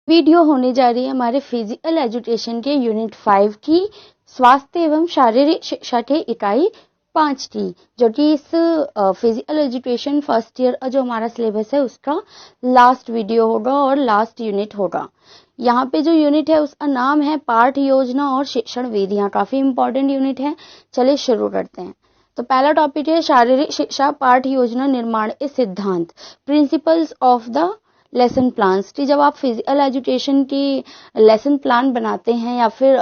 Video होने जा रही है हमारे फिजिकल एजुकेशन के यूनिट 5 की स्वास्थ्य एवं शारीरिक शिक्षा के इकाई 5 की, जो कि इस फिजिकल एजुकेशन फर्स्ट ईयर का जो हमारा सिलेबस है उसका लास्ट वीडियो होगा और लास्ट यूनिट होगा। यहाँ पे जो यूनिट है उसका नाम है पाठ योजना और शिक्षण विधियां। काफी इंपॉर्टेंट यूनिट है। चलिए शुरू करते हैं। तो पहला टॉपिक है शारीरिक शिक्षा पाठ योजना निर्माण के सिद्धांत, principles of the lesson plans. कि जब आप फिजिकल एजुकेशन की लेसन प्लान बनाते हैं या फिर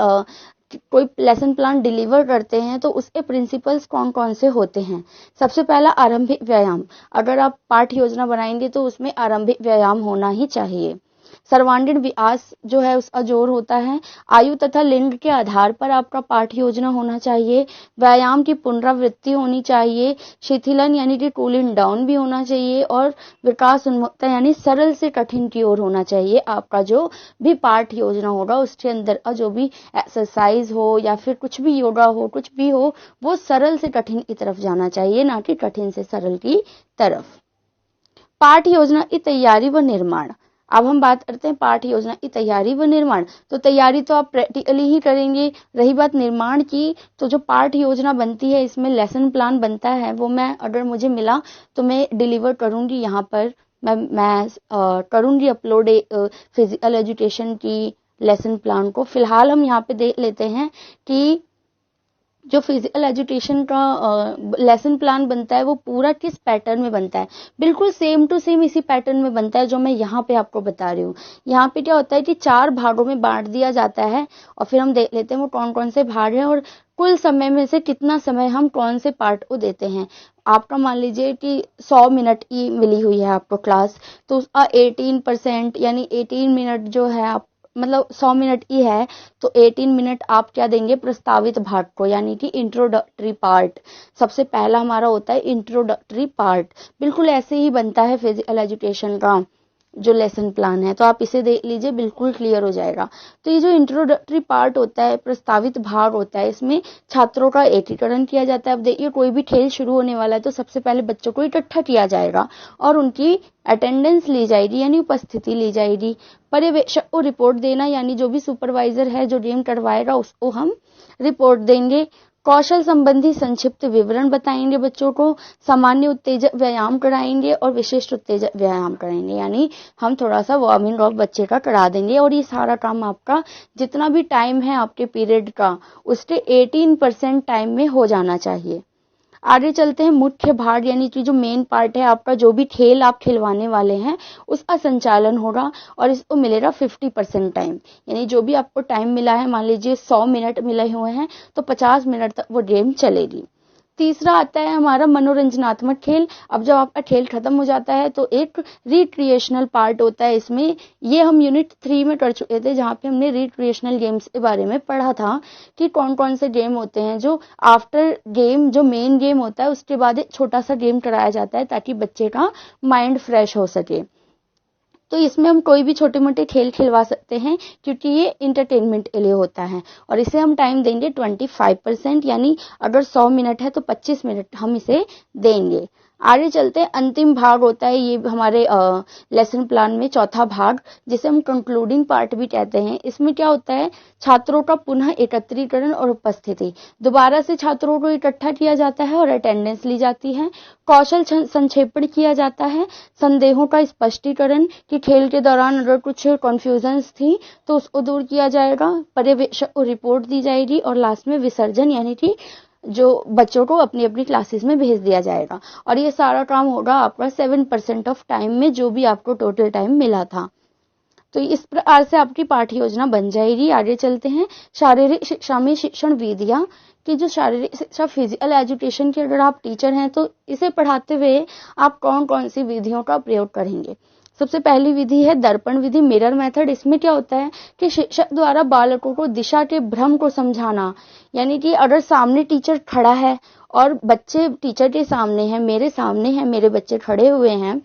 कोई लेसन प्लान डिलीवर करते हैं तो उसके प्रिंसिपल्स कौन कौन से होते हैं। सबसे पहला आरंभिक व्यायाम। अगर आप पाठ योजना बनाएंगे तो उसमें आरंभिक व्यायाम होना ही चाहिए। सर्वांगीण विकास जो है उसका जोर होता है। आयु तथा लिंग के आधार पर आपका पाठ योजना होना चाहिए। व्यायाम की पुनरावृत्ति होनी चाहिए। शिथिलन यानी कि कूलिंग डाउन भी होना चाहिए और विकास उन्मुखता यानी सरल से कठिन की ओर होना चाहिए। आपका जो भी पाठ योजना होगा उसके अंदर का जो भी एक्सरसाइज हो या फिर कुछ भी योगा हो, कुछ भी हो, वो सरल से कठिन की तरफ जाना चाहिए, ना कि कठिन से सरल की तरफ। पाठ योजना की तैयारी व निर्माण। अब हम बात करते हैं पाठ योजना की तैयारी व निर्माण। तो तैयारी तो आप प्रैक्टिकली ही करेंगे। रही बात निर्माण की, तो जो पाठ योजना बनती है इसमें लेसन प्लान बनता है, वो मैं अगर मुझे मिला तो मैं डिलीवर करूंगी। यहाँ पर मैं करूंगी अपलोड फिजिकल एजुकेशन की लेसन प्लान को। फिलहाल हम यहाँ पे देख लेते हैं कि जो फिजिकल एजुकेशन का लेसन प्लान बनता है वो पूरा किस पैटर्न में बनता है। बिल्कुल सेम टू सेम इसी पैटर्न में बनता है जो मैं यहाँ पे आपको बता रही हूँ। यहाँ पे क्या होता है कि 4 भागों में बांट दिया जाता है और फिर हम देख लेते हैं वो कौन कौन से भाग हैं और कुल समय में से कितना समय हम कौन से पार्ट को देते हैं। आपका मान लीजिए कि 100 मिनट की मिली हुई है आपको क्लास, तो उसका 18% यानी 18 मिनट जो है आप मतलब 100 मिनट की है तो 18 मिनट आप क्या देंगे प्रस्तावित भाग को, यानी कि इंट्रोडक्टरी पार्ट। सबसे पहला हमारा होता है इंट्रोडक्टरी पार्ट। बिल्कुल ऐसे ही बनता है फिजिकल एजुकेशन का जो लेसन प्लान है, तो आप इसे देख लीजिए, बिल्कुल क्लियर हो जाएगा। तो ये जो इंट्रोडक्टरी पार्ट होता है, प्रस्तावित भाग होता है, इसमें छात्रों का एकीकरण किया जाता है। अब देखिए कोई भी खेल शुरू होने वाला है तो सबसे पहले बच्चों को इकट्ठा किया जाएगा और उनकी अटेंडेंस ली जाएगी यानी उपस्थिति ली जाएगी। पर्यवेक्षक को रिपोर्ट देना, यानी जो भी सुपरवाइजर है जो गेम करवाएगा उसको हम रिपोर्ट देंगे। कौशल संबंधी संक्षिप्त विवरण बताएंगे बच्चों को। सामान्य उत्तेजक व्यायाम कराएंगे और विशिष्ट उत्तेजक व्यायाम कराएंगे, यानी हम थोड़ा सा वार्मिंग अप बच्चे का करा देंगे। और ये सारा काम आपका जितना भी टाइम है आपके पीरियड का उसके 18% टाइम में हो जाना चाहिए। आगे चलते हैं मुख्य भाग, यानी कि जो मेन पार्ट है आपका, जो भी खेल आप खिलवाने वाले हैं उसका संचालन होगा और इसको मिलेगा 50% टाइम। यानी जो भी आपको टाइम मिला है, मान लीजिए 100 मिनट मिले हुए हैं तो 50 मिनट तक वो गेम चलेगी। तीसरा आता है हमारा मनोरंजनात्मक खेल। अब जब आपका खेल खत्म हो जाता है तो एक रिक्रिएशनल पार्ट होता है इसमें। ये हम यूनिट 3 में कर चुके थे जहाँ पे हमने रिक्रिएशनल गेम्स के बारे में पढ़ा था कि कौन कौन से गेम होते हैं जो आफ्टर गेम, जो मेन गेम होता है उसके बाद एक छोटा सा गेम कराया जाता है ताकि बच्चे का माइंड फ्रेश हो सके। तो इसमें हम कोई भी छोटे मोटे खेल खिलवा सकते हैं क्योंकि ये इंटरटेनमेंट के लिए होता है और इसे हम टाइम देंगे 25%, यानी अगर 100 मिनट है तो 25 मिनट हम इसे देंगे। आगे चलते हैं, अंतिम भाग होता है ये हमारे लेसन प्लान में चौथा भाग, जिसे हम कंक्लूडिंग पार्ट भी कहते हैं। इसमें क्या होता है, छात्रों का पुनः एकत्रीकरण और उपस्थिति। दोबारा से छात्रों को इकट्ठा किया जाता है और अटेंडेंस ली जाती है। कौशल संक्षेपण किया जाता है। संदेहों का स्पष्टीकरण कि खेल के दौरान अगर कुछ कंफ्यूजन्स थी तो उसको दूर किया जाएगा। पर्यवेक्षक को रिपोर्ट दी जाएगी और लास्ट में विसर्जन, यानी कि जो बच्चों को अपनी अपनी क्लासेस में भेज दिया जाएगा। और ये सारा काम होगा आपका 7% ऑफ टाइम में, जो भी आपको टोटल टाइम मिला था। तो इस प्रकार से आपकी पाठ्य योजना बन जाएगी। आगे चलते हैं, शारीरिक शिक्षा में शिक्षण विधियां। कि जो शारीरिक शिक्षा फिजिकल एजुकेशन के अगर आप टीचर हैं तो इसे पढ़ाते हुए आप कौन कौन सी विधियों का प्रयोग करेंगे। सबसे पहली विधि है दर्पण विधि, मिरर मेथड। इसमें क्या होता है कि शिक्षक द्वारा बालकों को दिशा के भ्रम को समझाना, यानी कि अगर सामने टीचर खड़ा है और बच्चे टीचर के सामने हैं, मेरे सामने हैं, मेरे बच्चे खड़े हुए हैं,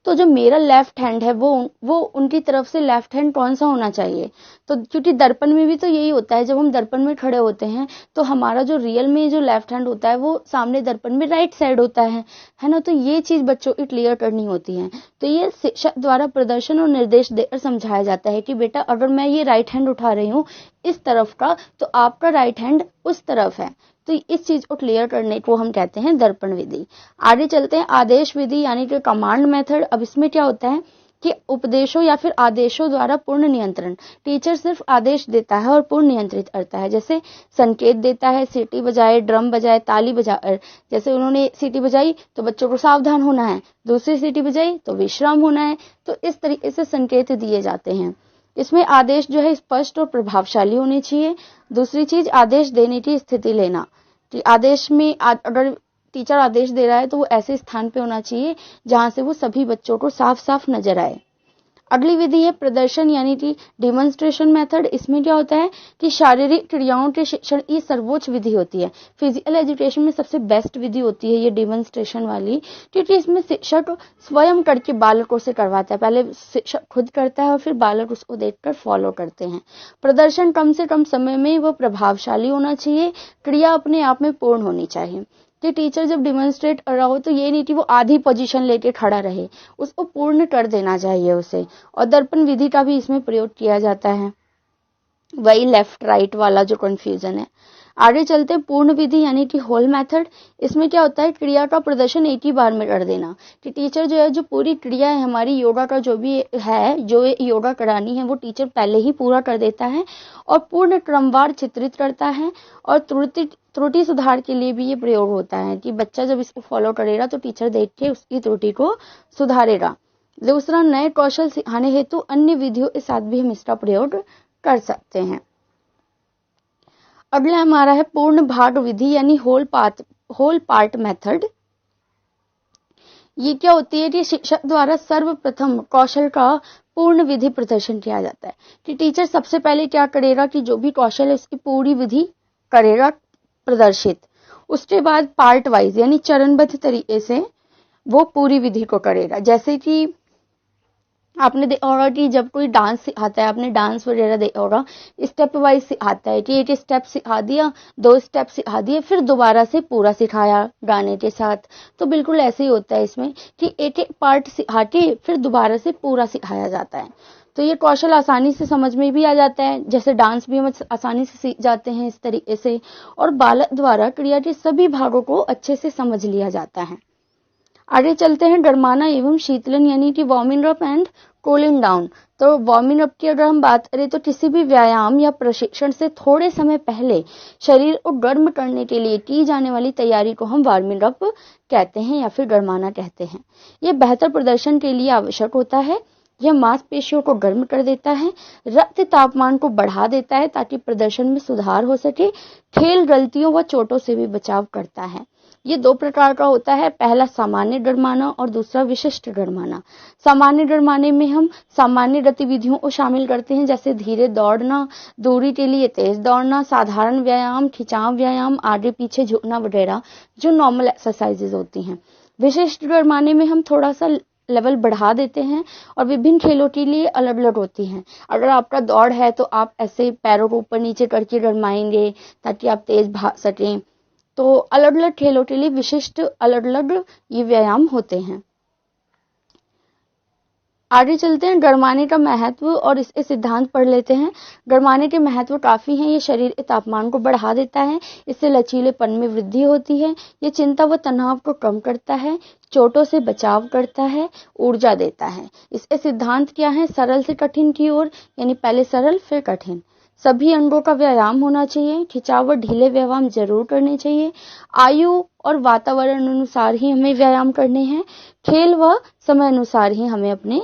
तो जो मेरा लेफ्ट हैंड है वो उनकी तरफ से लेफ्ट हैंड कौन सा होना चाहिए। तो क्योंकि दर्पण में भी तो यही होता है, जब हम दर्पण में खड़े होते हैं तो हमारा जो रियल में जो लेफ्ट हैंड होता है वो सामने दर्पण में राइट साइड होता है ना। तो ये चीज बच्चों की क्लियर करनी होती है। तो ये शिक्षक द्वारा प्रदर्शन और निर्देश देकर समझाया जाता है कि बेटा अगर मैं ये राइट हैंड उठा रही हूँ इस तरफ का, तो आपका राइट हैंड उस तरफ है। तो इस चीज को क्लियर करने को हम कहते हैं दर्पण विधि। आगे चलते हैं आदेश विधि यानी कि कमांड मेथड। अब इसमें क्या होता है कि उपदेशों या फिर आदेशों द्वारा पूर्ण नियंत्रण। टीचर सिर्फ आदेश देता है और पूर्ण नियंत्रित करता है। जैसे संकेत देता है, सीटी बजाए, ड्रम बजाए, ताली बजाए। जैसे उन्होंने सीटी बजाई तो बच्चों को सावधान होना है, दूसरी सीटी बजाई तो विश्राम होना है। तो इस तरीके से संकेत दिए जाते हैं। इसमें आदेश जो है स्पष्ट और प्रभावशाली होने चाहिए। दूसरी चीज आदेश देने की स्थिति लेना, कि आदेश में अगर टीचर आदेश दे रहा है तो वो ऐसे स्थान पे होना चाहिए जहां से वो सभी बच्चों को साफ साफ नजर आए। अगली विधि है प्रदर्शन यानी कि डिमॉन्स्ट्रेशन मेथड। इसमें क्या होता है कि शारीरिक क्रियाओं के शिक्षण की सर्वोच्च विधि होती है। फिजिकल एजुकेशन में सबसे बेस्ट विधि होती है ये डिमॉन्स्ट्रेशन वाली, क्योंकि इसमें शिक्षक स्वयं करके बालकों से करवाता है। पहले शिक्षक खुद करता है और फिर बालक उसको देखकर फॉलो करते हैं। प्रदर्शन कम से कम समय में वो प्रभावशाली होना चाहिए, क्रिया अपने आप में पूर्ण होनी चाहिए। कि टीचर जब डिमॉन्स्ट्रेट कर रहा हो तो ये नहीं कि वो आधी पोजीशन लेके खड़ा रहे, उसको पूर्ण कर देना चाहिए उसे। और दर्पण विधि का भी इसमें प्रयोग किया जाता है, वही लेफ्ट राइट वाला जो कंफ्यूजन है। आगे चलते हैं पूर्ण विधि यानी कि होल मेथड। इसमें क्या होता है क्रिया का प्रदर्शन एक ही बार में कर देना। कि टीचर जो है जो पूरी क्रिया है हमारी योगा का जो भी है, जो योगा करानी है वो टीचर पहले ही पूरा कर देता है और पूर्ण क्रमवार चित्रित करता है। और त्रुटि सुधार के लिए भी ये प्रयोग होता है कि बच्चा जब इसको फॉलो करेगा तो टीचर देख के उसकी त्रुटि को सुधारेगा। दूसरा, नए कौशल सिखाने हेतु अन्य विधियों के साथ भी हम इसका प्रयोग कर सकते हैं। अगला हमारा है पूर्ण भाग विधि यानी होल पार्ट मेथड। ये क्या होती है कि शिक्षक द्वारा सर्वप्रथम कौशल का पूर्ण विधि प्रदर्शन किया जाता है। कि टीचर सबसे पहले क्या करेगा कि जो भी कौशल है उसकी पूरी विधि करेगा प्रदर्शित। उसके बाद पार्ट वाइज यानी चरणबद्ध तरीके से वो पूरी विधि को करेगा। जैसे कि आपने देखा होगा कि जब कोई डांस सिखाता है, आपने डांस वगैरह देखा होगा, स्टेप वाइज सिखाता है कि एक स्टेप सिखा दिया, 2 स्टेप सिखा दिए, फिर दोबारा से पूरा सिखाया गाने के साथ। तो बिल्कुल ऐसे ही होता है इसमें कि एक एक पार्ट सिखा के फिर दोबारा से पूरा सिखाया जाता है। तो ये कौशल आसानी से समझ में भी आ जाता है, जैसे डांस भी हम आसानी से सीख जाते हैं इस तरीके से। और बालक द्वारा क्रिया के सभी भागों को अच्छे से समझ लिया जाता है। आगे चलते हैं गरमाना एवं शीतलन यानी कि warming up and cooling down. तो वार्मिंग अप की अगर हम बात करें तो किसी भी व्यायाम या प्रशिक्षण से थोड़े समय पहले शरीर को गर्म करने के लिए की जाने वाली तैयारी को हम वार्मिंग अप कहते हैं या फिर गरमाना कहते हैं। यह बेहतर प्रदर्शन के लिए आवश्यक होता है। यह मांसपेशियों को गर्म कर देता है, रक्त तापमान को बढ़ा देता है ताकि प्रदर्शन में सुधार हो सके, खेल गलतियों व चोटों से भी बचाव करता है। ये 2 प्रकार का होता है, पहला सामान्य गरमाना और दूसरा विशिष्ट गरमाना। सामान्य गरमाने में हम सामान्य गतिविधियों को शामिल करते हैं, जैसे धीरे दौड़ना, दूरी के लिए तेज दौड़ना, साधारण व्यायाम, खिंचाव व्यायाम, आगे पीछे झुकना वगैरह जो नॉर्मल एक्सरसाइजेज होती हैं। विशिष्ट गरमाने में हम थोड़ा सा लेवल बढ़ा देते हैं और विभिन्न खेलों के लिए अलग अलग होती हैं। अगर आपका दौड़ है तो आप ऐसे पैरों को ऊपर नीचे करके गरमाएंगे ताकि आप तेज भाग सकें। तो अलग अलग खेलों के लिए विशिष्ट अलग अलग ये व्यायाम होते हैं। आगे चलते हैं गरमाने का महत्व और इसके सिद्धांत पढ़ लेते हैं। गरमाने के महत्व काफी हैं। ये शरीर के तापमान को बढ़ा देता है, इससे लचीलेपन में वृद्धि होती है, ये चिंता व तनाव को कम करता है, चोटों से बचाव करता है, ऊर्जा देता है। इसके सिद्धांत क्या है? सरल से कठिन की ओर, यानी पहले सरल फिर कठिन। सभी अंगों का व्यायाम होना चाहिए, खिंचाव व ढीले व्यायाम जरूर करने चाहिए, आयु और वातावरण अनुसार ही हमें व्यायाम करने हैं, खेल व समय अनुसार ही हमें अपने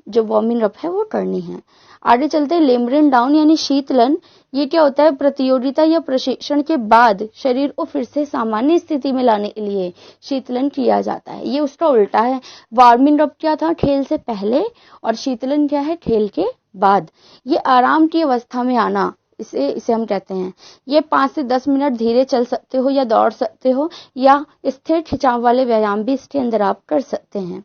जो वार्मिंग अप है वो करनी है। आगे चलते हैं लेमरिंग डाउन यानी शीतलन। ये क्या होता है? प्रतियोगिता या प्रशिक्षण के बाद शरीर को फिर से सामान्य स्थिति में लाने के लिए शीतलन किया जाता है। ये उसका उल्टा है। वार्मिंग अप क्या था? खेल से पहले, और शीतलन क्या है? खेल के बाद। ये आराम की अवस्था में आना, इसे हम कहते हैं। ये 5 से 10 मिनट धीरे चल सकते हो या दौड़ सकते हो, या स्थिर खिंचाव वाले व्यायाम भी इसके अंदर आप कर सकते हैं।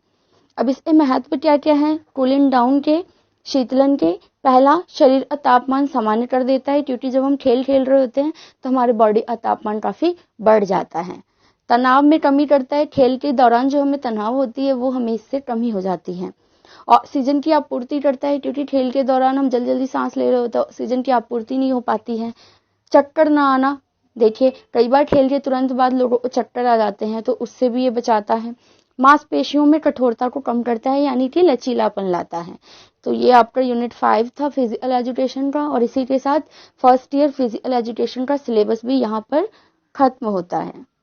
अब इसके महत्व क्या क्या है कूलिंग डाउन के, शीतलन के। पहला, शरीर का तापमान सामान्य कर देता है, क्योंकि जब हम खेल खेल रहे होते हैं तो हमारे बॉडी का तापमान काफी बढ़ जाता है। तनाव में कमी करता है, खेल के दौरान जो हमें तनाव होती है वो हमें इससे कमी हो जाती है। ऑक्सीजन की आपूर्ति करता है, क्योंकि खेल के दौरान हम जल्दी जल्दी सांस ले रहे होते हैं, ऑक्सीजन की आपूर्ति नहीं हो पाती है। चक्कर ना आना, देखिए कई बार खेल के तुरंत बाद लोगों को चक्कर आ जाते हैं, तो उससे भी ये बचाता है। मांसपेशियों में कठोरता को कम करता है, यानी कि लचीलापन लाता है। तो ये आपका यूनिट 5 था फिजिकल एजुकेशन का, और इसी के साथ फर्स्ट ईयर फिजिकल एजुकेशन का सिलेबस भी यहाँ पर खत्म होता है।